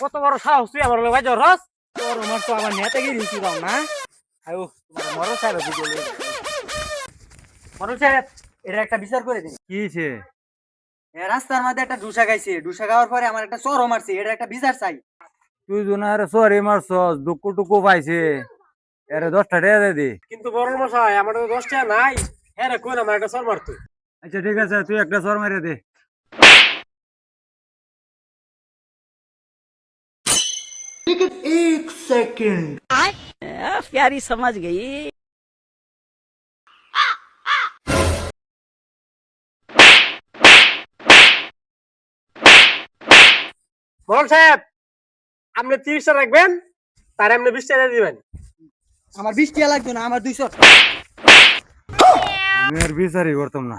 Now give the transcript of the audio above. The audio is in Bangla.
কত বড় সাহস তুই আমার ভাই জরস তোর আমার তো আমার নেতা গিয়ে দিছি দাও না আয়ো তোমার মরো সাহেব ভিডিও লই মরো সাহেব এর একটা বিচার করে দিন কি হয়েছে? রাস্তার মধ্যে একটা ডুসা খাইছে ডুসা খাওয়ার পরে আমার একটা চরম মারছে এটা একটা বিচার চাই তুই জোনার সরি মারছস দুঃখ টুকু পাইছে এরে 10টা টাকা দে দি। কিন্তু বড় মশাই আমার তো 10 টাকা নাই হ্যাঁ রে কোন আমার একটা চর মারতো আচ্ছা ঠিক আছে তুই একটা সর মেরে দে। प्यारी समझ गई। বড় সাহেব আপনি 30 টাকা রাখবেন তার আপনি 20 টাকা দিবেন আমার 20 টাকা লাগবে না আমার 200 আমি আর বিচারই করতাম না।